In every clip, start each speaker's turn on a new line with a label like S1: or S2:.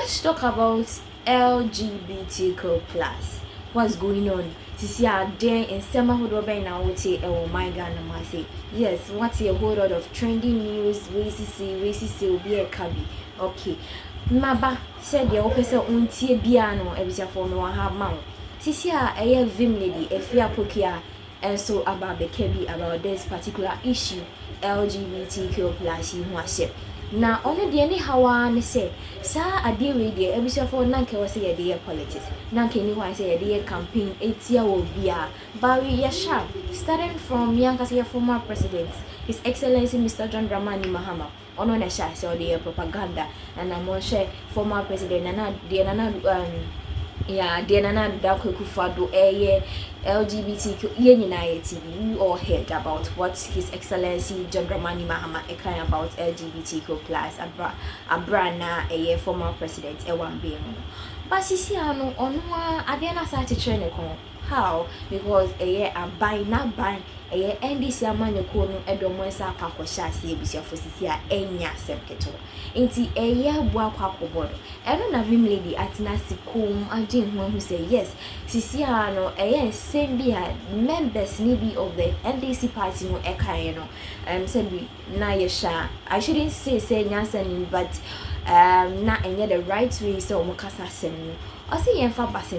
S1: let's talk about LGBTQ plus. What's going on? This year, there in summer, who do I now say, oh my God, I say, yes, what's a whole lot of trending news, racist, will be a cabby. Okay. Maba said the opposite untie biano, every for no have mount. This year, a vim lady, a fair Pokuaa, and so about the kebi about this particular issue, LGBTQ plus, you must say. Now, only the anyhow I say, sir, I deal with the every for Nanka was say a dear politics. Nanka knew I say a dear campaign, 8 year old beer. Barry Yasha, starting from Yankasi former president, His Excellency Mr. John Dramani Mahama, on a share so the propaganda, and I'm on share former president, and Diana Dakufado, LGBTQ, TV. We all heard about what His Excellency John Dramani Mahama kind about LGBTQ plus Abrana, a former president, a1 being. But Sisiano, on one, Adena started training. How? Because a year a buy not buy a year and this man kono edomosa kwakosha se bisia fosisia enya sepketo enti a year bua kwakobodo eno na vim lady atina sikum agin who say yes sisia no a year same be members maybe of the NDC party no ekai no said we na yesha I shouldn't say nyansen but na enye the right way so mukasa senu I see you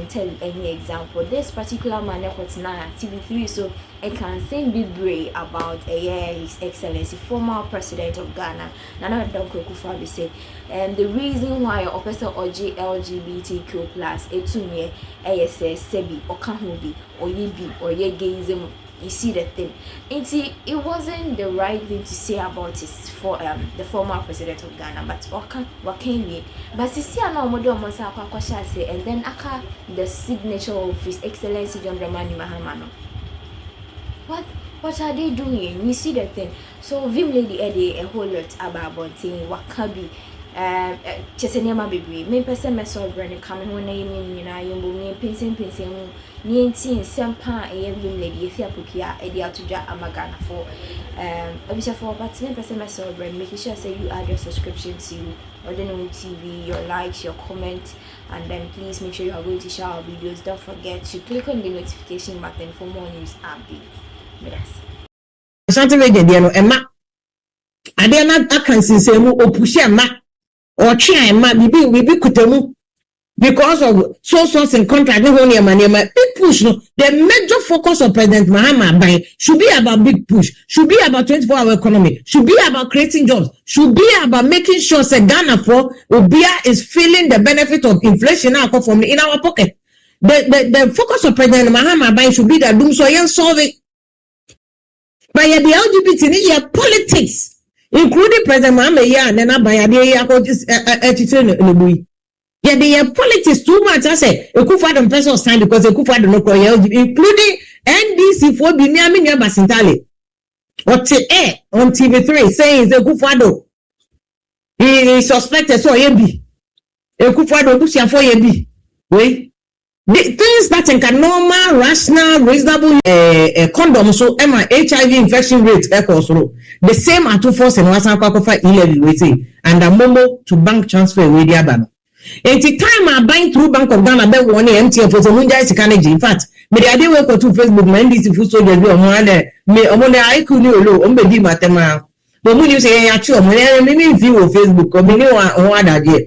S1: tell any example. This particular man na TV3 so I can sing big brave about His Excellency former president of Ghana. Nana Donko Kufabi say the reason why officer OG LGBTQ plus etumye ASS sebi or kanhobi or yebi or ye gayism. You see the thing. It wasn't the right thing to say about his the former president of Ghana, but what can we? But see, I know more say, and then aka the signature of His Excellency John Dramani Mahama. What are they doing? You see the thing. So Vim Lady Eddie a whole lot about thing what can be. Chesenema baby, me person me so brand coming when I mean you me pensing ni ntin sempa e Vim Lady if ya Pokuaa e dia toja amagana for obisha for but me person me so brand make sure say you add your subscription to Ordinary TV, your likes, your comments, and then please make sure you are going to share our videos. Don't forget to click on the notification button for more news updates. Yes.
S2: Something like that, Emma. I dare not can see or push Emma. Or try we be kutemu because of source and contract big push no the major focus of President Mahama should be about big push, should be about 24-hour economy, should be about creating jobs, should be about making sure that Ghana for Obia is feeling the benefit of inflation now from in our pocket. The focus of President Mahama should be that doom so you solve it. But the LGBT politics, including President Mahama and then the politics too much. I say Ekufuado person sign because Ekufuado no including NDC for Binyami Basintale. What's it on TV3 saying Ekufuado he is suspected so yebi Ekufuado busia for yebi wait the things that can normal, rational, reasonable condom so HIV infection rate also the same at 2 and 11 waiting and a momo to bank transfer with the baba. And the time I buying through Bank of Ghana be one MTF for some energy. In fact, me the idea work to Facebook man this food so just be on me Ay3hu I'll on be matema. But when you say actually me view of Facebook or me one idea.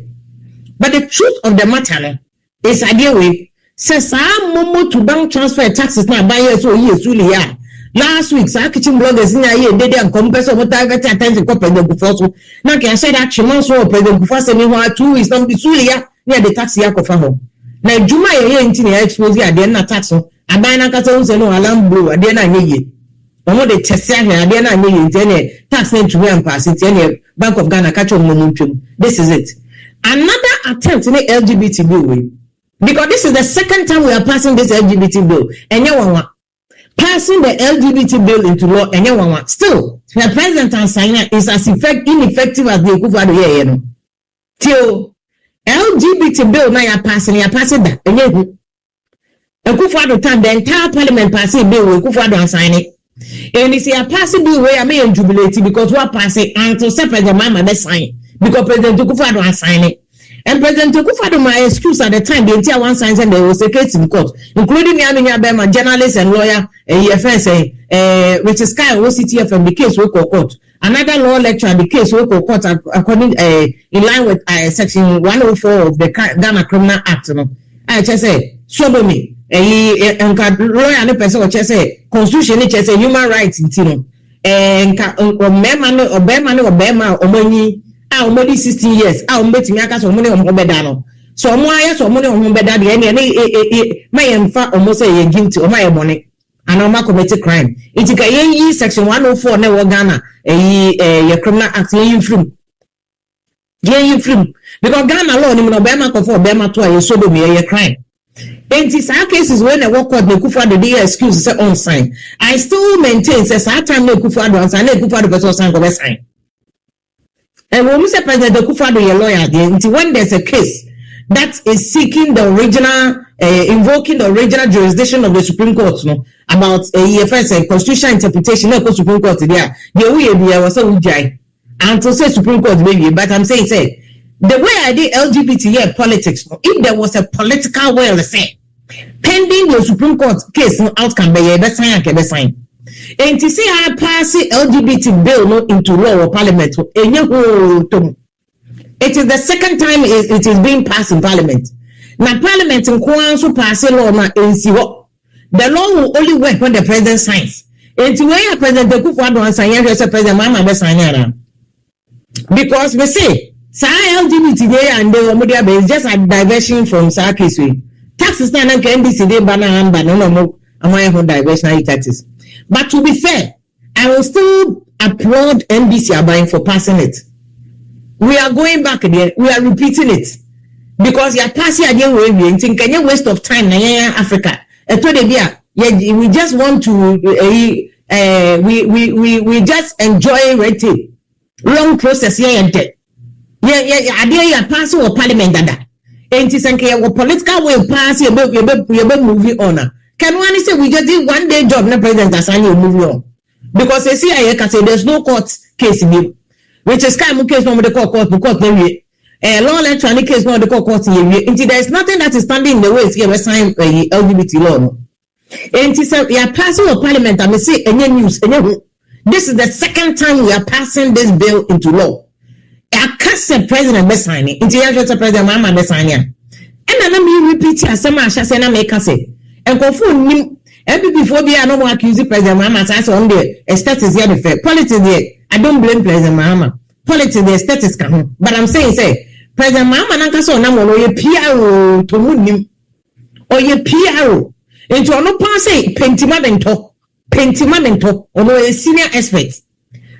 S2: But the truth of the matter is idea way says momo to bank transfer taxes now buy so years really ya. Last week, sa kitchen bloggers in a year, they didn't compare some target attention to President Kufuor. Now, can I say that Chiman saw President Kufuor say, "Me 2 weeks not be Sulia near the tax here for home." Now, Juma ye in Tina expose ya the na tax. I buy na kata say no alarm blow. I didn't ye. Omo the testia here. I didn't ye. Then tax name to me and pass it. Then Bank of Ghana catch on momentum. This is it. Another attempt in the LGBT bill because this is the second time we are passing this LGBT bill. And you want. Passing the LGBT bill into law and still the president and signer is as ineffective as the Ekufuado here, till LGBT bill now you're passing that and Ekufuado time the entire parliament passing bill Ekufuado and sign it. And if you are passing bill where I may jubilate because we are passing until President Mahama sign because President Ekufuado and sign it. And President Akufo-Addo my excuse at the time the entire one signs and there was a case in court, including Yaminya Bema, journalist and lawyer, which is Kai OCTF and the case we call court. Another law lecturer, the case we call court according in line with section 104 of the Ghana Criminal Act. I just say sodomy. Lawyer and person which say constitution which say human rights in and Obama only 16 years. Betting Yakas or money on Obedano. So my so money on Obedadi and may almost say guilty or my money. And I'm committed crime. It's a section 104 never Ghana a criminal act you film. Because Ghana law in Obama for Obama to a sodomy a crime. In these cases when I walk out the Akufo-Addo the excuse say on sign. I still maintain says that time no Akufo-Addo and sign Akufo-Addo person sign go sign. And when we say President Akufo-Addo your lawyer there, when there's a case that is seeking the original invoking the original jurisdiction of the Supreme Court about a constitutional interpretation no Supreme Court there. The way we was so ujai and to say Supreme Court maybe, but I'm saying the way I did LGBT politics, if there was a political will say pending the Supreme Court case outcome by a sign. And to see how pass LGBT bill into law or parliament, it is the second time it is being passed in parliament. Now parliament in Kwanso pass a law in Siwo. The law will only work when the president signs. And to where President Akufo-Addo and sign President Mama sign because we say LGBT and the is just a diversion from Sarkis way. Taxes na NDC de banana no more diversion taxes. But to be fair, I will still applaud NBC buying for passing it. We are going back again. We are repeating it because you are passing again. We think any waste of time na Africa. We just want to we just enjoy red tape, long process here and there. Yeah. Passing or parliament dada. And it's a political way pass. You moving on. Can one say we just did 1 day job? No president assign you moving on because they see I can say there's no court case in you, which is kind of case no the court maybe law electronic case no the court in there is nothing that is standing in the way. Here we sign LGBT law. And it's a passing of parliament. I may say any news. This is the second time we are passing this bill into law. I can't say president be signing. It's the president Mama be signing. And then me repeat as some Asha say na make say. And confirm every before be no more accuse President Mahama as on the status here the fair politics there. I don't blame President Mahama. Politics the status can. But I'm saying President Mahama nanka so na mo no ye PRO to munim or ye PRO into no pass pentimamento or a senior expert.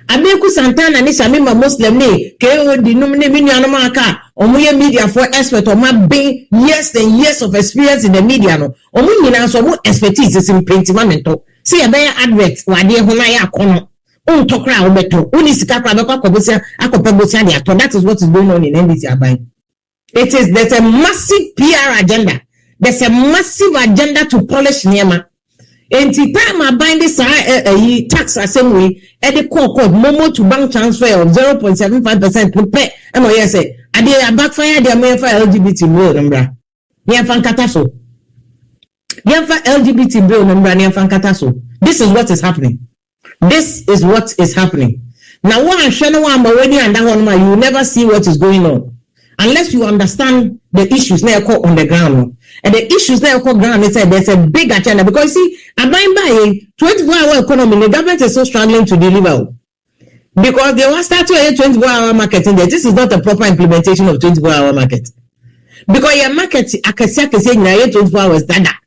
S2: Abeku Santana ni Shamima Muslim ni KO denomine minyanamaka omuye media for expert or ma be years and years of experience in the media no omu nyina so mu expertise is in pentimamento see a bear advert wade hona ya kono untokra obeto uni sika kra be kwakobosia akopebosia de ato. That is what is going on in NDC Aban. There's a massive PR agenda. There's a massive agenda to polish Niema. And the time I bind this tax assembly at the court momo to bank transfer of 0.75% to pay. And I say, I did backfire the America LGBT bill number. Near Fankataso. LGBT bill number near Fankataso. This is what is happening. This is what is happening. Now, one channel one already and that one you will never see what is going on unless you understand the issues now on the ground. And the issues there on ground, there's a big agenda because see, I'm buying by 24-hour economy. The government is so struggling to deliver because they want to start to a 24-hour market in there. This is not a proper implementation of 24-hour market because your market, I can say 24 hours. Dada,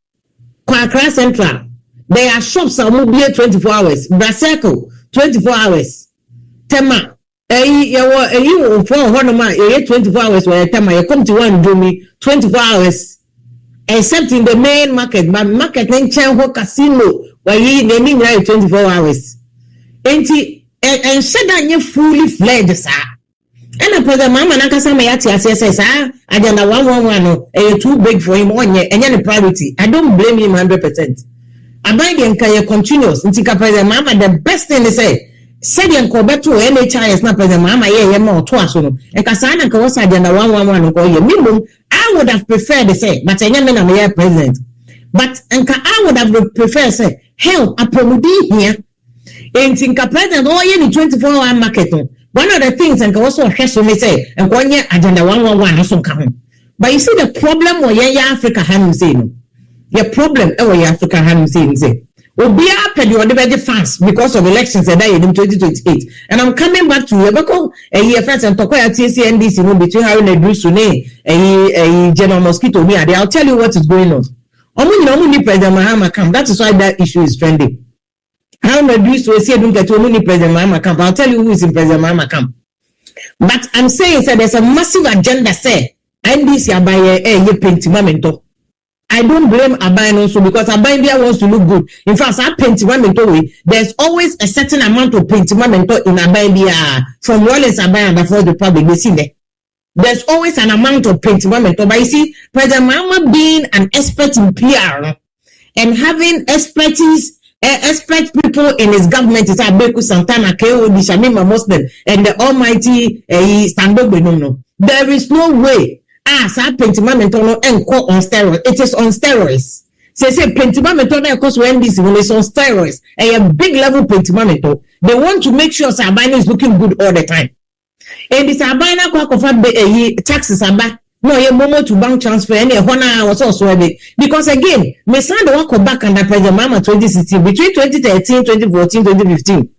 S2: Kwakra Central, there are shops that will be 24 hours. Braseko, 24 hours. Tema. You for 24 hours where you come to one do me 24 hours except in the main market but market in Chenho casino where you need 24 hours and said that you fully fledged sir and the president mama nakasa me yati assess agenda 111 too big for him on and the priority. I don't blame him 100%. Abide and can continuous until president mama the best thing they say said yanko beto NHIS na president mama ye ma oto aso no e ka sa na ka was agenda 111 ko ye minimum I would have preferred to say but enya me na me president but enka I would have preferred say hell apromudi here enti nka president o ye ni 24-hour market no one of the things enka was so hwe so me say enko nye agenda 111 so ka ho but you see the problem where ye Africa hanum say no your problem where ye Africa hanum say Obia pedi ode be fans because of elections that in 2028 and I'm coming back to you because a year first and Pokuaa TCNDC no between Harry and Bruce a general mosquito me I'll tell you what is going on. Only President Mahama camp. That is why that issue is trending. How Bruce will say don't get only President Mahama camp. I'll tell you who is in President Mahama camp. But I'm saying that there's a massive agenda say NDC by a pentimamento. I don't blame Abayan also because Abayan wants to look good. In fact, I pentimamento way. There's always a certain amount of pentimamento in Abayan from Wallace Abayan before the public. They see there. There's always an amount of pentimamento. But you see, President Mahama being an expert in PR and having expertise, expert people in his government is Abeku Santana, K.O. Shamima Muslim, and the almighty Sando Benono. There is no way. Pentimamento and call on steroids. It is on steroids. Say pentimamento na cause when this when it's on steroids. A big level pentimamento. They want to make sure Sabina is looking good all the time. And this Sabina kwa kofa taxes aba. No, ye momo to bank transfer any hona was also a bit. Because again, me send the work back under President Mahama 2016 between 2013, 2014, 2015.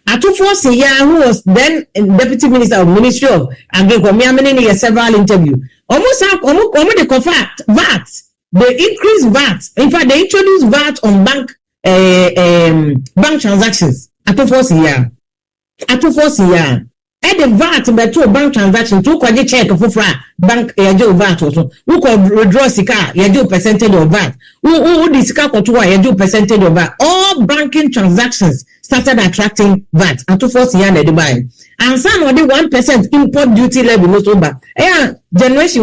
S2: ßill who was then Deputy Minister of Ministry of Agriculture, several interviews. Almost the convert VAT. They increase VAT. In fact, they introduce VAT on bank transactions. ßill. And the VAT by two bank transactions, two could check for bank VAT also. Who could withdraw sika, percentage of VAT. Who this sika to percentage of VAT. All banking transactions started attracting VAT. ßill and the buy. And some of the 1% import duty level no so bad. Generation